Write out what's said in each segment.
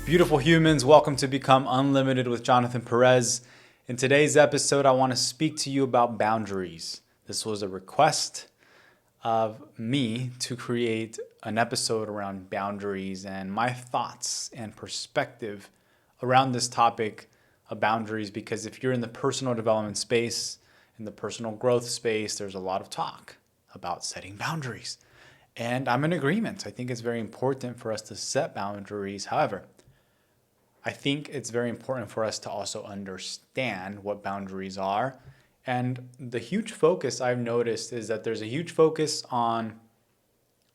Beautiful humans, welcome to Become Unlimited with Jonathan Perez. In today's episode, I want to speak to you about boundaries. This was a request of me to create an episode around boundaries and my thoughts and perspective around this topic of boundaries, because if you're in the personal development space, in the personal growth space, there's a lot of talk about setting boundaries. And I'm in agreement. I think it's very important for us to set boundaries. However, I think it's very important for us to also understand what boundaries are. And the huge focus I've noticed is that there's a huge focus on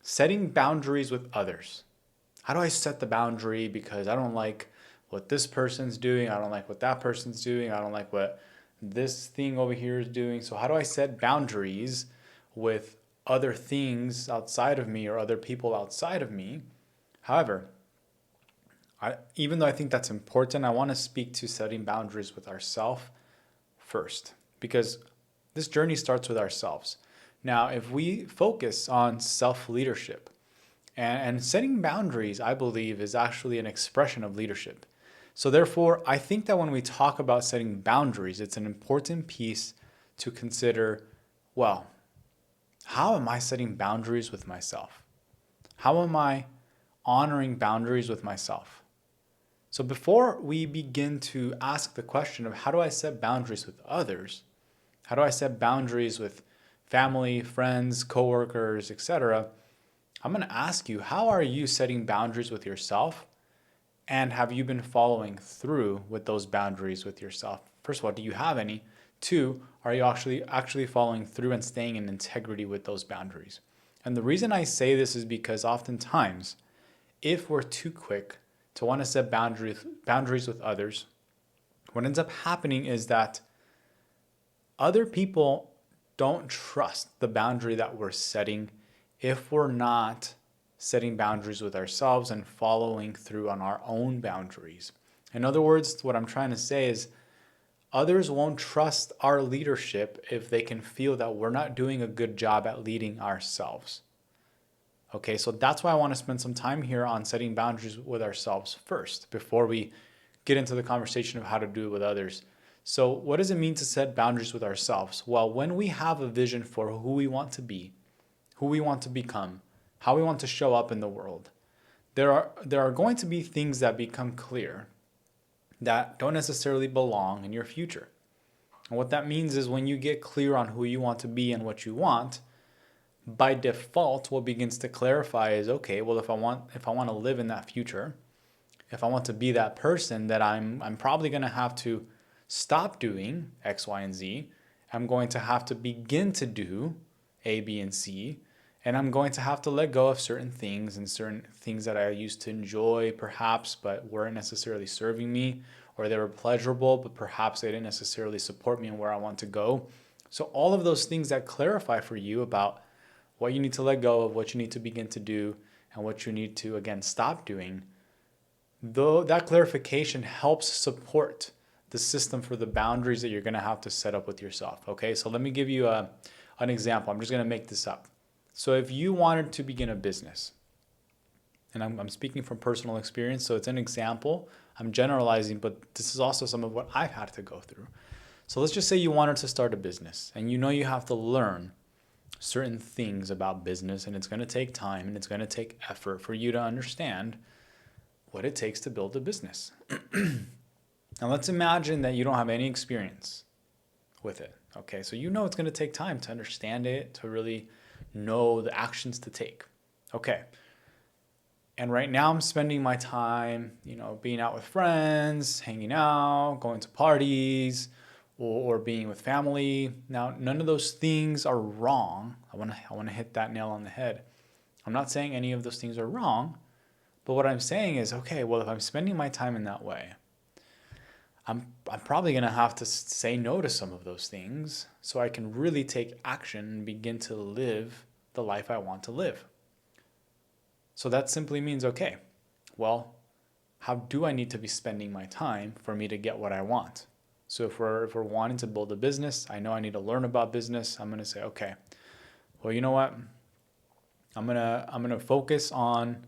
setting boundaries with others. How do I set the boundary? Because I don't like what this person's doing. I don't like what that person's doing. I don't like what this thing over here is doing. So how do I set boundaries with other things outside of me or other people outside of me? However, even though I think that's important, I want to speak to setting boundaries with ourselves first, because this journey starts with ourselves. Now, if we focus on self-leadership and setting boundaries, I believe is actually an expression of leadership. So therefore, I think that when we talk about setting boundaries, it's an important piece to consider, well, how am I setting boundaries with myself? How am I honoring boundaries with myself? So before we begin to ask the question of how do I set boundaries with others, how do I set boundaries with family, friends, coworkers, etc., I'm going to ask you, how are you setting boundaries with yourself? And have you been following through with those boundaries with yourself? First of all, do you have any? Two, are you actually following through and staying in integrity with those boundaries? And the reason I say this is because oftentimes, if we're too quick to want to set boundaries with others, what ends up happening is that other people don't trust the boundary that we're setting if we're not setting boundaries with ourselves and following through on our own boundaries. In other words, what I'm trying to say is others won't trust our leadership if they can feel that we're not doing a good job at leading ourselves. Okay, so that's why I want to spend some time here on setting boundaries with ourselves first before we get into the conversation of how to do it with others. So what does it mean to set boundaries with ourselves? Well, when we have a vision for who we want to be, who we want to become, how we want to show up in the world, there are going to be things that become clear that don't necessarily belong in your future. And what that means is when you get clear on who you want to be and what you want, by default, what begins to clarify is, okay, well, if I want to live in that future, if I want to be that person, that I'm probably going to have to stop doing X, Y, and Z. I'm going to have to begin to do A, B, and C. And I'm going to have to let go of certain things and certain things that I used to enjoy, perhaps, but weren't necessarily serving me, or they were pleasurable, but perhaps they didn't necessarily support me in where I want to go. So all of those things that clarify for you about what you need to let go of, what you need to begin to do, and what you need to, again, stop doing, though that clarification helps support the system for the boundaries that you're going to have to set up with yourself. Okay, so let me give you an example. I'm just going to make this up. So if you wanted to begin a business, and I'm speaking from personal experience, so it's an example, I'm generalizing, but this is also some of what I've had to go through. So let's just say you wanted to start a business, and you know you have to learn certain things about business, and it's going to take time and it's going to take effort for you to understand what it takes to build a business. Now let's imagine that you don't have any experience with it. Okay, so you know it's going to take time to understand it, to really know the actions to take. Okay, and right now I'm spending my time, being out with friends, hanging out, going to parties, or being with family. Now, none of those things are wrong. I want to hit that nail on the head. I'm not saying any of those things are wrong, but what I'm saying is, okay, well, if I'm spending my time in that way, I'm probably going to have to say no to some of those things so I can really take action and begin to live the life I want to live. So that simply means, okay, well, how do I need to be spending my time for me to get what I want? So if we're wanting to build a business, I know I need to learn about business. I'm going to say, okay, well, you know what? I'm going to focus on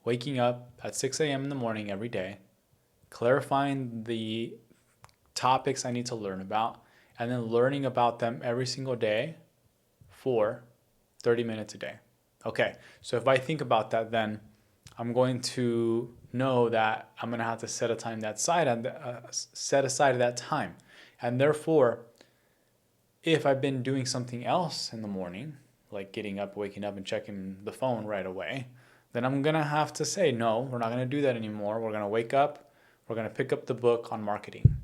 waking up at 6 a.m. in the morning every day, clarifying the topics I need to learn about, and then learning about them every single day for 30 minutes a day. Okay, so if I think about that, then I'm going to know that I'm going to have to set aside that time. And therefore, if I've been doing something else in the morning, like getting up, waking up, and checking the phone right away, then I'm going to have to say, no, we're not going to do that anymore. We're going to wake up. We're going to pick up the book on marketing.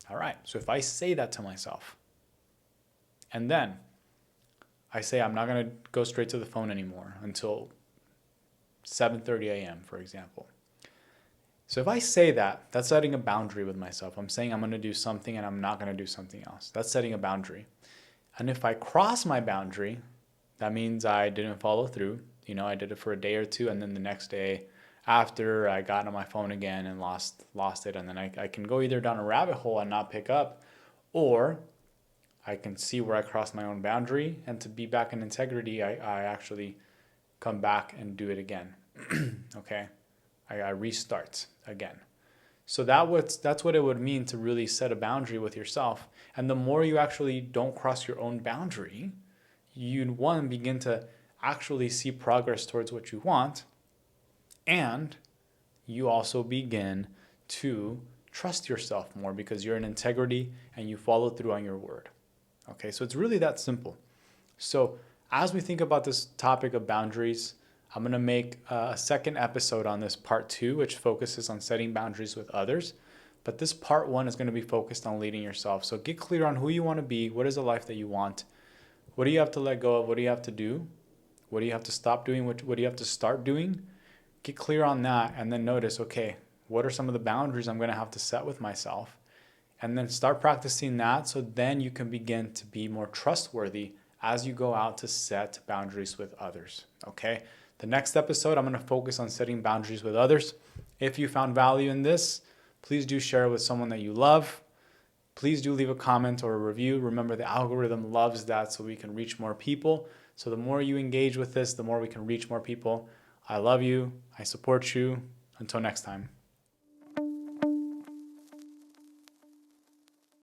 All right. So if I say that to myself, and then I say I'm not going to go straight to the phone anymore until 7:30 a.m., for example. So if I say that, that's setting a boundary with myself. I'm saying I'm going to do something and I'm not going to do something else. That's setting a boundary. And if I cross my boundary, that means I didn't follow through. I did it for a day or two, and then the next day after, I got on my phone again and lost it. And then I can go either down a rabbit hole and not pick up, or I can see where I crossed my own boundary, and to be back in integrity, I actually come back and do it again. Okay? I restart again. So that's what it would mean to really set a boundary with yourself. And the more you actually don't cross your own boundary, you begin to actually see progress towards what you want, and you also begin to trust yourself more because you're in integrity and you follow through on your word. Okay, so it's really that simple. So as we think about this topic of boundaries, I'm going to make a second episode on this part 2, which focuses on setting boundaries with others. But this part 1 is going to be focused on leading yourself. So get clear on who you want to be. What is the life that you want? What do you have to let go of? What do you have to do? What do you have to stop doing? What do you have to start doing? Get clear on that, and then notice, okay, what are some of the boundaries I'm going to have to set with myself? And then start practicing that, so then you can begin to be more trustworthy as you go out to set boundaries with others. Okay? The next episode, I'm going to focus on setting boundaries with others. If you found value in this, please do share it with someone that you love. Please do leave a comment or a review. Remember, the algorithm loves that, so we can reach more people. So the more you engage with this, the more we can reach more people. I love you. I support you. Until next time.